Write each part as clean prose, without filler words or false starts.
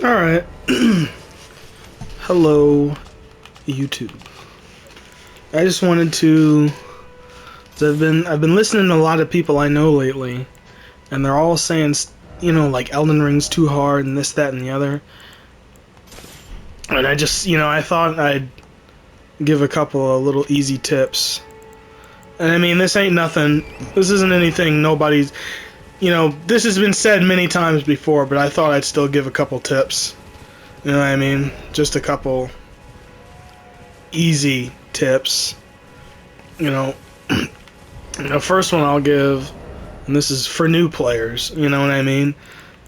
Alright. Hello, YouTube. I just wanted to... I've been listening to a lot of people I know lately, and they're all saying, you know, like Elden Ring's too hard and this, that, and the other. And I just, I thought I'd give a couple of little easy tips. And I mean, this ain't nothing. This isn't anything nobody's... this has been said many times before, but I thought I'd still give a couple tips. You know what I mean? Just a couple easy tips. The first one I'll give, and this is for new players, you know what I mean,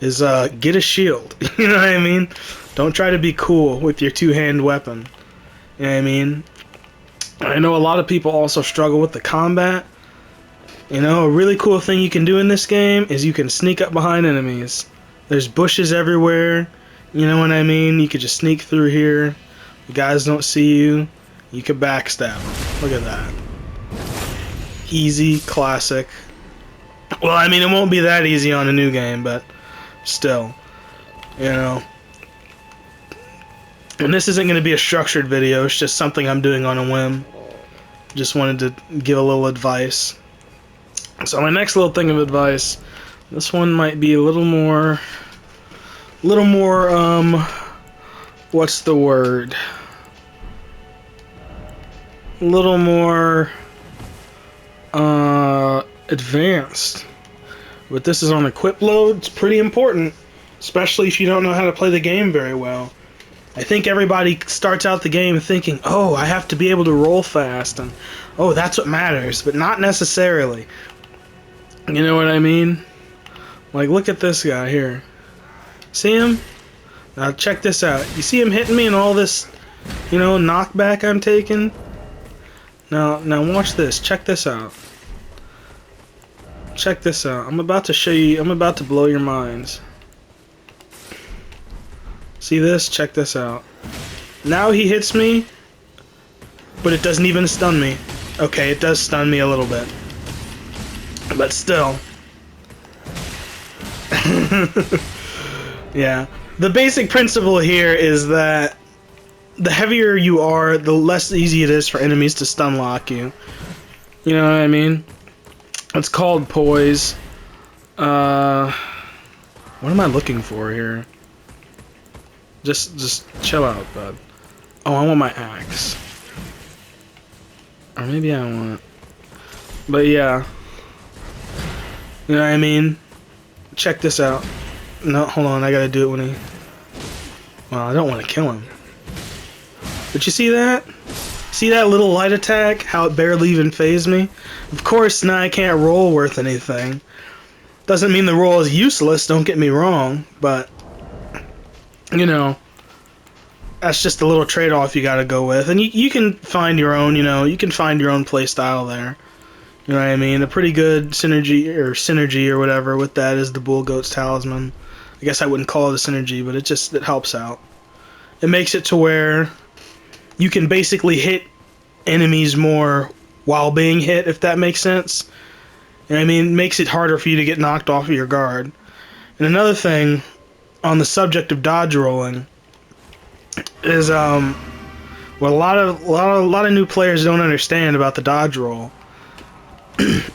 is get a shield. You know what I mean? Don't try to be cool with your two-hand weapon. You know what I mean? I know a lot of people also struggle with the combat. A really cool thing you can do in this game is you can sneak up behind enemies. There's bushes everywhere. You know what I mean? You could just sneak through here. The guys don't see you. You could backstab them. Look at that. Easy, classic. Well, I mean, it won't be that easy on a new game, but still. And this isn't going to be a structured video. It's just something I'm doing on a whim. Just wanted to give a little advice. So my next little thing of advice, this one might be a little more, what's the word? A little more, advanced. But this is on equip load. It's pretty important, especially if you don't know how to play the game very well. I think everybody starts out the game thinking, oh, I have to be able to roll fast, and oh, that's what matters, but not necessarily. You know what I mean? Like, look at this guy here. See him? Now check this out. You see him hitting me and all this, knockback I'm taking? Now watch this. Check this out. Check this out. I'm about to show you, I'm about to blow your minds. See this? Check this out. Now he hits me, but it doesn't even stun me. Okay, it does stun me a little bit. But still. Yeah. The basic principle here is that the heavier you are, the less easy it is for enemies to stun lock you. You know what I mean? It's called poise. What am I looking for here? Just chill out, bud. Oh, I want my axe. Or maybe I want... But yeah. You know what I mean? Check this out. No, hold on, I gotta do it when he... Well, I don't want to kill him. But you see that? See that little light attack? How it barely even phased me? Of course, now I can't roll worth anything. Doesn't mean the roll is useless, don't get me wrong, but... that's just a little trade-off you gotta go with. And you can find your own, you can find your own play style there. You know what I mean? A pretty good synergy or whatever with that is the Bull Goat's Talisman. I guess I wouldn't call it a synergy, but it helps out. It makes it to where you can basically hit enemies more while being hit, if that makes sense. You know what I mean? It makes it harder for you to get knocked off of your guard. And another thing, on the subject of dodge rolling, is what a lot of new players don't understand about the dodge roll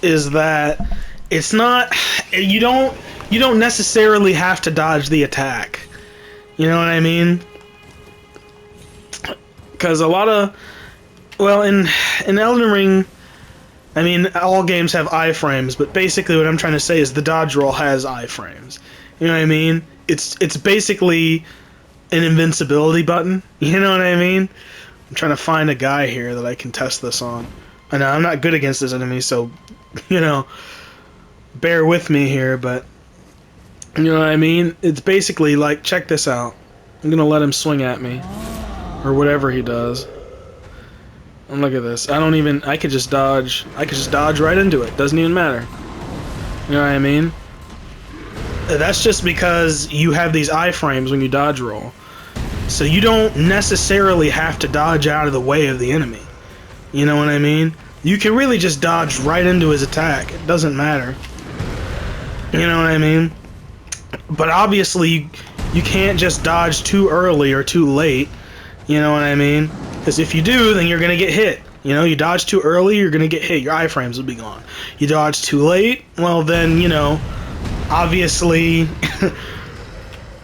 is that it's not, you don't necessarily have to dodge the attack. You know what I mean? Because a lot of, well, in Elden Ring, I mean, all games have iframes, but basically what I'm trying to say is the dodge roll has iframes. You know what I mean? It's basically an invincibility button. You know what I mean? I'm trying to find a guy here that I can test this on. I know I'm not good against this enemy, so, bear with me here, but, you know what I mean? It's basically like, check this out. I'm gonna let him swing at me, or whatever he does. And look at this. I could just dodge right into it. Doesn't even matter. You know what I mean? That's just because you have these iframes when you dodge roll. So you don't necessarily have to dodge out of the way of the enemy. You know what I mean? You can really just dodge right into his attack. It doesn't matter. You know what I mean? But obviously, you can't just dodge too early or too late. You know what I mean? Because if you do, then you're gonna get hit. You know, you dodge too early, you're gonna get hit. Your iframes will be gone. You dodge too late, well then, you know, obviously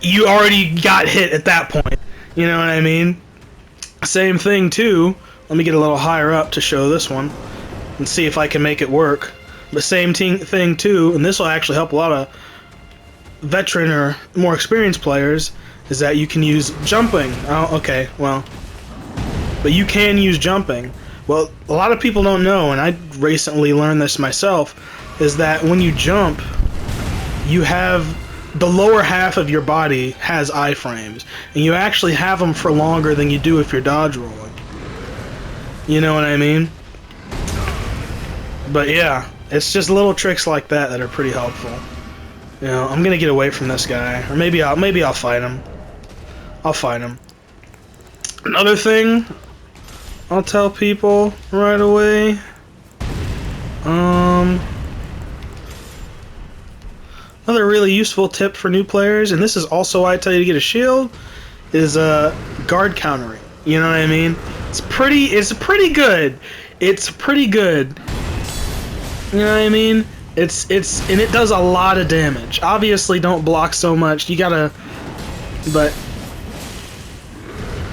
you already got hit at that point. You know what I mean? Same thing too. Let me get a little higher up to show this one and see if I can make it work. The same thing too, and this will actually help a lot of veteran or more experienced players, is that you can use jumping. Oh, okay, well, but you can use jumping. Well, a lot of people don't know, and I recently learned this myself, is that when you jump, you have the lower half of your body has iframes, and you actually have them for longer than you do if you're dodge rolling. You know what I mean? But yeah, it's just little tricks like that that are pretty helpful. You know, I'm gonna get away from this guy, or maybe I'll fight him. I'll fight him. Another thing I'll tell people right away. Another really useful tip for new players, and this is also why I tell you to get a shield, is guard countering. You know what I mean? It's pretty good. It's pretty good. You know what I mean? And it does a lot of damage. Obviously, don't block so much. You gotta, but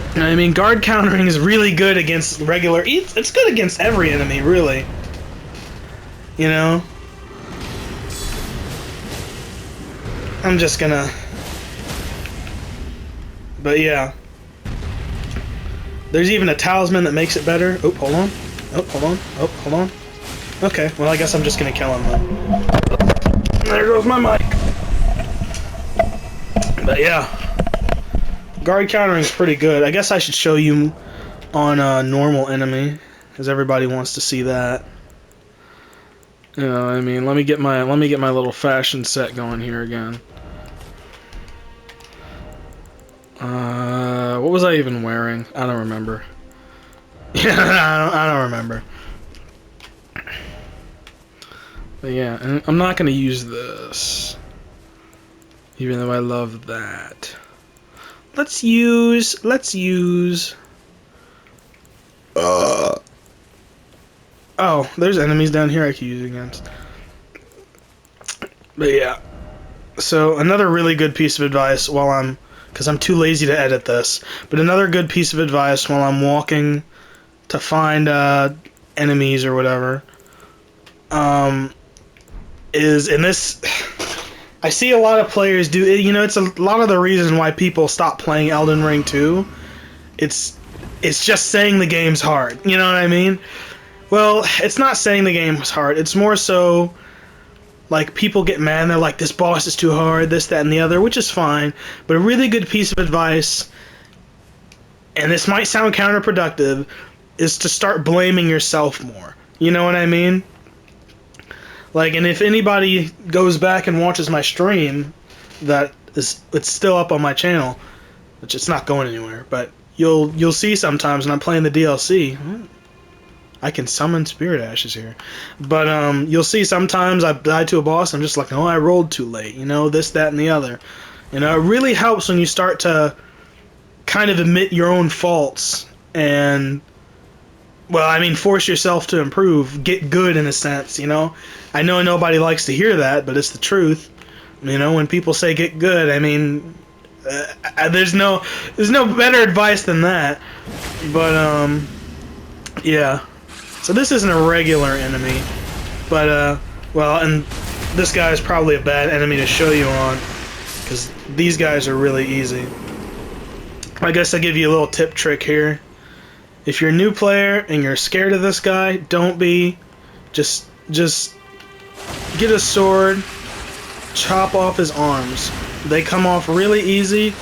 you know what I mean? Guard countering is really good against regular. It's good against every enemy, really. You know? I'm just gonna. But yeah. There's even a talisman that makes it better. Oh, hold on. Oh, hold on. Oh, hold on. Okay, well, I guess I'm just gonna kill him then. There goes my mic. But yeah. Guard countering is pretty good. I guess I should show you on a normal enemy, because everybody wants to see that. You know what I mean? Let me get my little fashion set going here again. What was I even wearing? I don't remember. Yeah, I don't remember. But yeah, and I'm not gonna use this, even though I love that. Let's use. Oh, there's enemies down here I can use against. But yeah. So another really good piece of advice because I'm too lazy to edit this, but another good piece of advice while I'm walking to find enemies or whatever, is, and this, I see a lot of players do, you know, it's a lot of the reason why people stop playing Elden Ring 2. It's just saying the game's hard, you know what I mean? Well, it's not saying the game's hard, it's more so like people get mad and they're like, this boss is too hard, this, that, and the other, which is fine, but a really good piece of advice, and this might sound counterproductive, is to start blaming yourself more. You know what I mean? Like, and if anybody goes back and watches my stream, it's still up on my channel, which it's not going anywhere, but you'll see sometimes when I'm playing the DLC, I can summon spirit ashes here. But you'll see sometimes I die to a boss, I'm just like, oh, I rolled too late, you know, this, that, and the other. You know, it really helps when you start to kind of admit your own faults and, well, I mean, force yourself to improve, get good in a sense, you know. I know nobody likes to hear that, but it's the truth. You know, when people say get good, I mean, there's no better advice than that. But yeah. So this isn't a regular enemy, but well, and this guy is probably a bad enemy to show you on, because these guys are really easy. I guess I'll give you a little tip trick here. If you're a new player and you're scared of this guy, don't be. Just get a sword, chop off his arms. They come off really easy,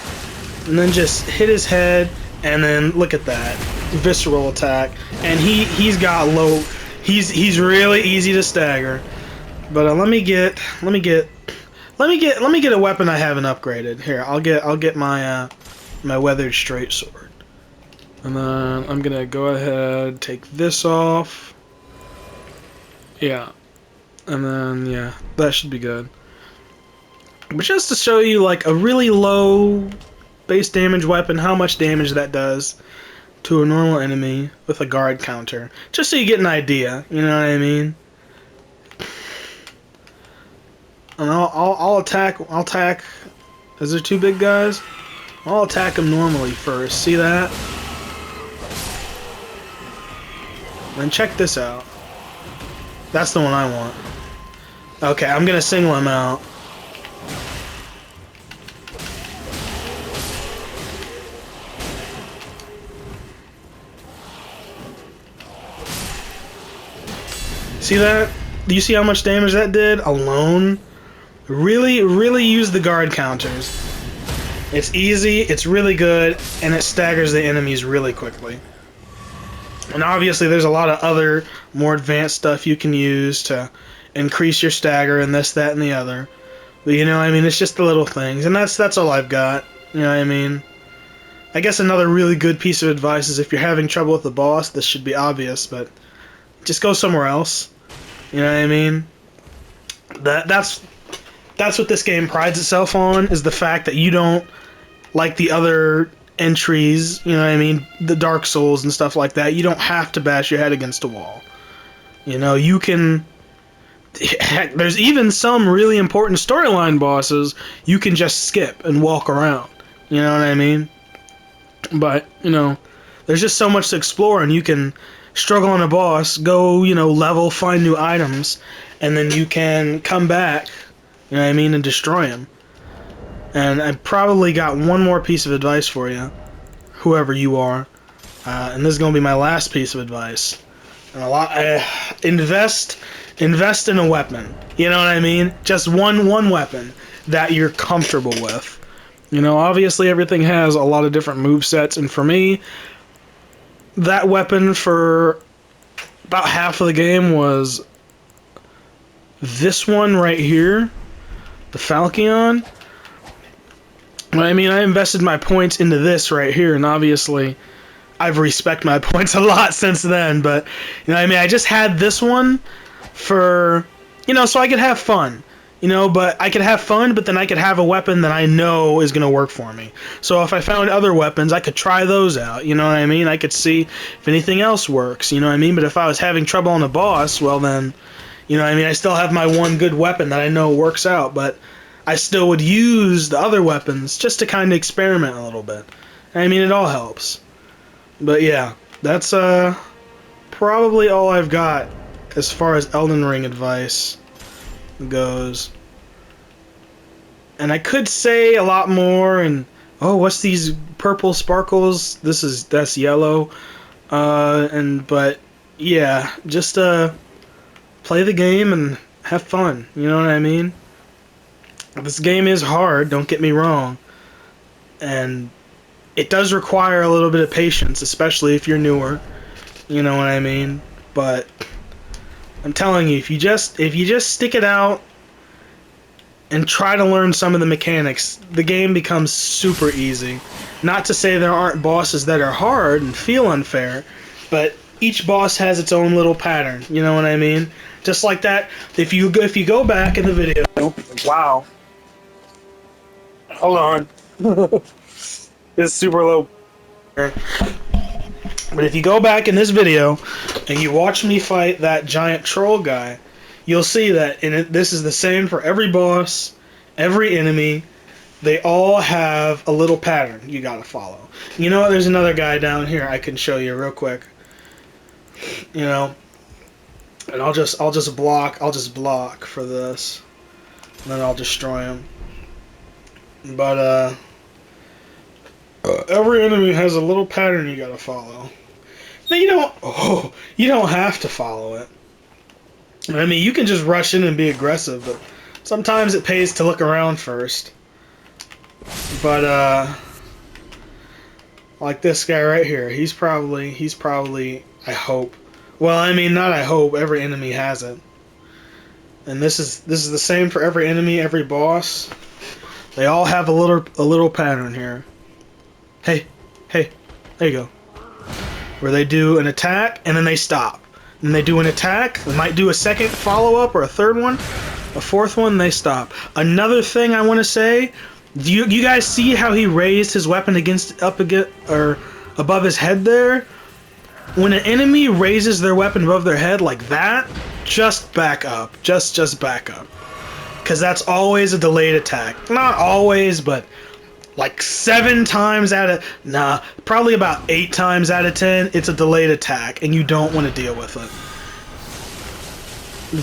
and then just hit his head, and then look at that. Visceral attack, and he's got low. He's really easy to stagger. But let me get a weapon I haven't upgraded. Here, I'll get my my weathered straight sword, and then I'm gonna go ahead take this off. Yeah, and then yeah, that should be good. But just to show you, like, a really low base damage weapon, how much damage that does to a normal enemy with a guard counter. Just so you get an idea, you know what I mean? And I'll attack. Is there two big guys? I'll attack them normally first. See that? Then check this out. That's the one I want. Okay, I'm gonna single him out. See that? Do you see how much damage that did alone? Really, really use the guard counters. It's easy, it's really good, and it staggers the enemies really quickly. And obviously there's a lot of other more advanced stuff you can use to increase your stagger and this, that, and the other. But you know, I mean, it's just the little things, and that's all I've got. You know what I mean? I guess another really good piece of advice is if you're having trouble with the boss, this should be obvious, but just go somewhere else. You know what I mean? That's what this game prides itself on, is the fact that you don't, like the other entries, you know what I mean, the Dark Souls and stuff like that, you don't have to bash your head against a wall. You know, you can... Heck, there's even some really important storyline bosses you can just skip and walk around. You know what I mean? But, you know, there's just so much to explore, and you can struggle on a boss, go, you know, level, find new items, and then you can come back, you know what I mean, and destroy him. And I probably got one more piece of advice for you, whoever you are, and this is going to be my last piece of advice. And invest in a weapon. You know what I mean? Just one weapon that you're comfortable with. You know, obviously everything has a lot of different movesets, and for me, that weapon for about half of the game was this one right here, the Falchion. I mean, I invested my points into this right here, and obviously I've respected my points a lot since then, but, you know what I mean, I just had this one for, you know, so I could have fun. You know, but I could have fun, but then I could have a weapon that I know is going to work for me. So if I found other weapons, I could try those out, you know what I mean? I could see if anything else works, you know what I mean? But if I was having trouble on a boss, well then, you know what I mean, I still have my one good weapon that I know works out, but I still would use the other weapons just to kind of experiment a little bit. I mean, it all helps. But yeah, that's probably all I've got as far as Elden Ring advice goes. And I could say a lot more, and oh, what's these purple sparkles? That's yellow. But yeah, just play the game and have fun, you know what I mean? This game is hard, don't get me wrong, and it does require a little bit of patience, especially if you're newer, you know what I mean? But I'm telling you, if you just stick it out and try to learn some of the mechanics, the game becomes super easy. Not to say there aren't bosses that are hard and feel unfair, but each boss has its own little pattern, you know what I mean? Just like that, if you go back in the video, wow. Hold on. It's super low. But if you go back in this video and you watch me fight that giant troll guy, you'll see that this is the same for every boss, every enemy. They all have a little pattern you gotta follow. You know what? There's another guy down here I can show you real quick. You know, and I'll just block for this, and then I'll destroy him. But every enemy has a little pattern you gotta follow. Now you don't have to follow it. I mean, you can just rush in and be aggressive, but sometimes it pays to look around first. But like this guy right here, he's probably I hope. Well, I mean, not I hope, every enemy has it. And this is the same for every enemy, every boss. They all have a little pattern here. Hey, there you go. Where they do an attack and then they stop. And they do an attack, they might do a second follow-up or a third one, A fourth one, they stop. Another thing I want to say, do you guys see how he raised his weapon or above his head there? When an enemy raises their weapon above their head like that, just back up. Just back up. Because that's always a delayed attack. Not always, but like 7 times out of... Nah, probably about 8 times out of 10, it's a delayed attack, and you don't want to deal with it.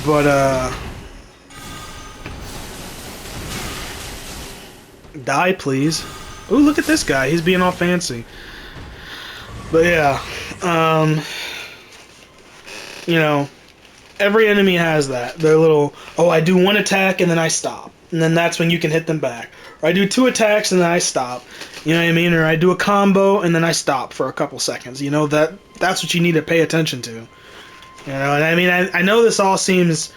But, die, please. Ooh, look at this guy. He's being all fancy. But yeah, you know, every enemy has that. Their little, oh, I do 1 attack and then I stop. And then that's when you can hit them back. Or I do 2 attacks and then I stop. You know what I mean? Or I do a combo and then I stop for a couple seconds. You know, that's what you need to pay attention to. You know, and I mean, I know this all seems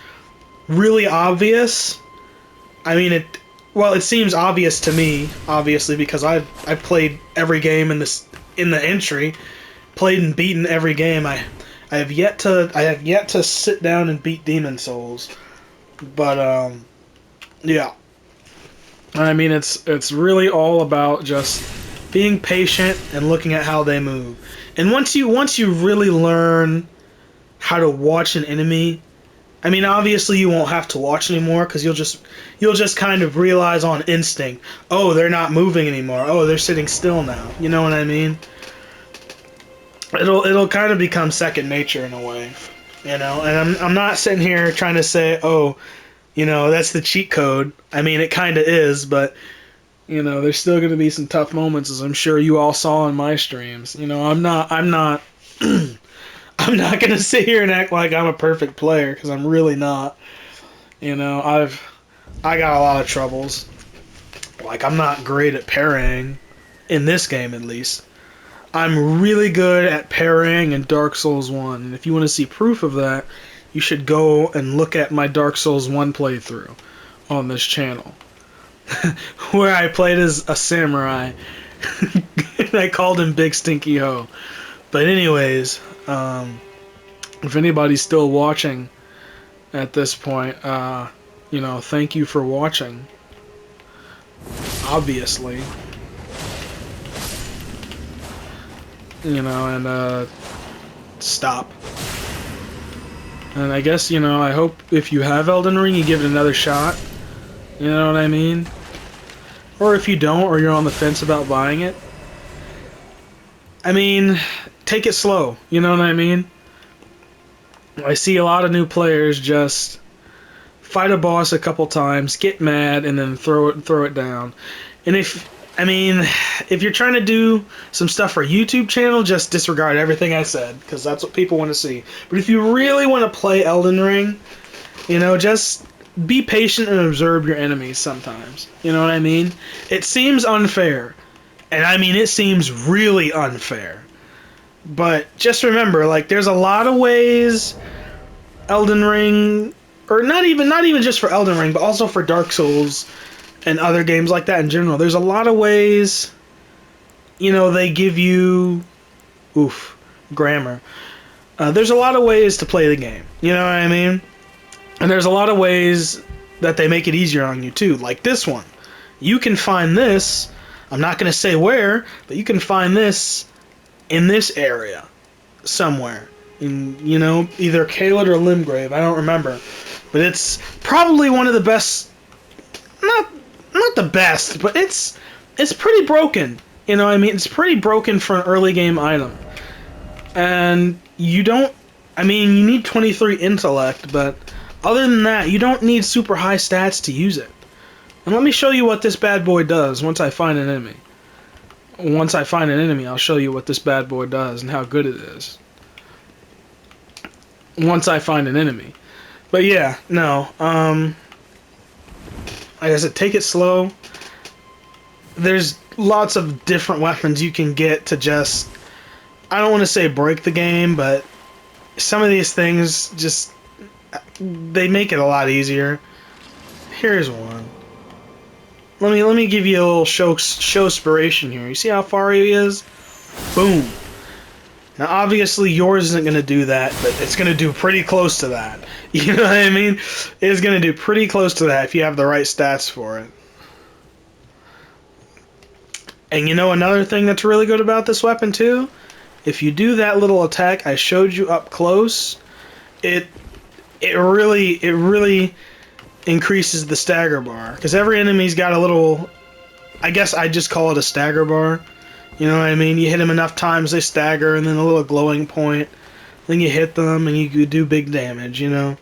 really obvious. I mean, it seems obvious to me, obviously, because I've played every game in the entry, played and beaten every game. I have yet to sit down and beat Demon Souls, but yeah. I mean, it's really all about just being patient and looking at how they move. And once you really learn how to watch an enemy, I mean, obviously you won't have to watch anymore because you'll just kind of realize on instinct, oh, they're not moving anymore. Oh, they're sitting still now. You know what I mean? It'll kind of become second nature in a way, you know. And I'm not sitting here trying to say, oh, you know, that's the cheat code. I mean, it kind of is, but you know, there's still going to be some tough moments, as I'm sure you all saw in my streams. You know, I'm not I'm not gonna sit here and act like I'm a perfect player, because I'm really not. You know, I got a lot of troubles. Like, I'm not great at parrying, in this game at least. I'm really good at parrying in Dark Souls 1, and if you want to see proof of that, you should go and look at my Dark Souls 1 playthrough on this channel, where I played as a samurai, and I called him Big Stinky Ho. But anyways, if anybody's still watching at this point, you know, thank you for watching. Obviously. You know, and, stop. And I guess, you know, I hope if you have Elden Ring, you give it another shot. You know what I mean? Or if you don't, or you're on the fence about buying it, I mean, take it slow, you know what I mean? I see a lot of new players just fight a boss a couple times, get mad, and then throw it down. And if you're trying to do some stuff for a YouTube channel, just disregard everything I said, because that's what people want to see. But if you really want to play Elden Ring, you know, just be patient and observe your enemies sometimes. You know what I mean? It seems unfair. And I mean, it seems really unfair. But just remember, like, there's a lot of ways Elden Ring, or not even just for Elden Ring, but also for Dark Souls and other games like that in general. There's a lot of ways, you know, they give you, grammar. There's a lot of ways to play the game. You know what I mean? And there's a lot of ways that they make it easier on you too. Like this one. You can find this, I'm not going to say where, but you can find this in this area somewhere. In, you know, either Caelid or Limgrave, I don't remember. But it's probably one of the best, not the best, but it's pretty broken. You know what I mean? It's pretty broken for an early game item. And you need 23 intellect, but other than that, you don't need super high stats to use it. And let me show you what this bad boy does once I find an enemy. Once I find an enemy, I'll show you what this bad boy does and how good it is. Once I find an enemy. But yeah, no, like I said, take it slow. There's lots of different weapons you can get to just, I don't want to say break the game, but some of these things just, they make it a lot easier. Here's one. Let me give you a little show inspiration here. You see how far he is? Boom. Now, obviously, yours isn't going to do that, but it's going to do pretty close to that. You know what I mean? It's going to do pretty close to that if you have the right stats for it. And you know another thing that's really good about this weapon, too? If you do that little attack I showed you up close, it really increases the stagger bar. Because every enemy's got a little... I guess I just call it a stagger bar. You know what I mean? You hit them enough times, they stagger, and then a little glowing point. Then you hit them, and you do big damage, you know?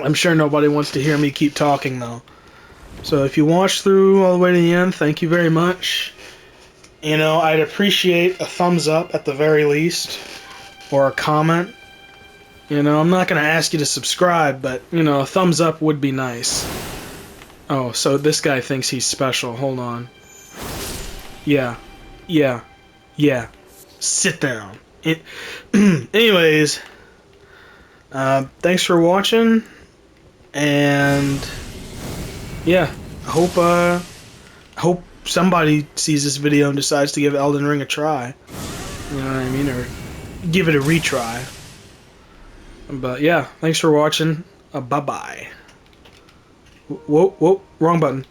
I'm sure nobody wants to hear me keep talking, though. So if you watched through all the way to the end, thank you very much. You know, I'd appreciate a thumbs up at the very least, or a comment. You know, I'm not going to ask you to subscribe, but, you know, a thumbs up would be nice. Oh, so this guy thinks he's special. Hold on. Yeah. Sit down. Anyways, thanks for watching, and yeah, I hope somebody sees this video and decides to give Elden Ring a try. You know what I mean, or give it a retry. But yeah, thanks for watching. Bye bye. Whoa, wrong button.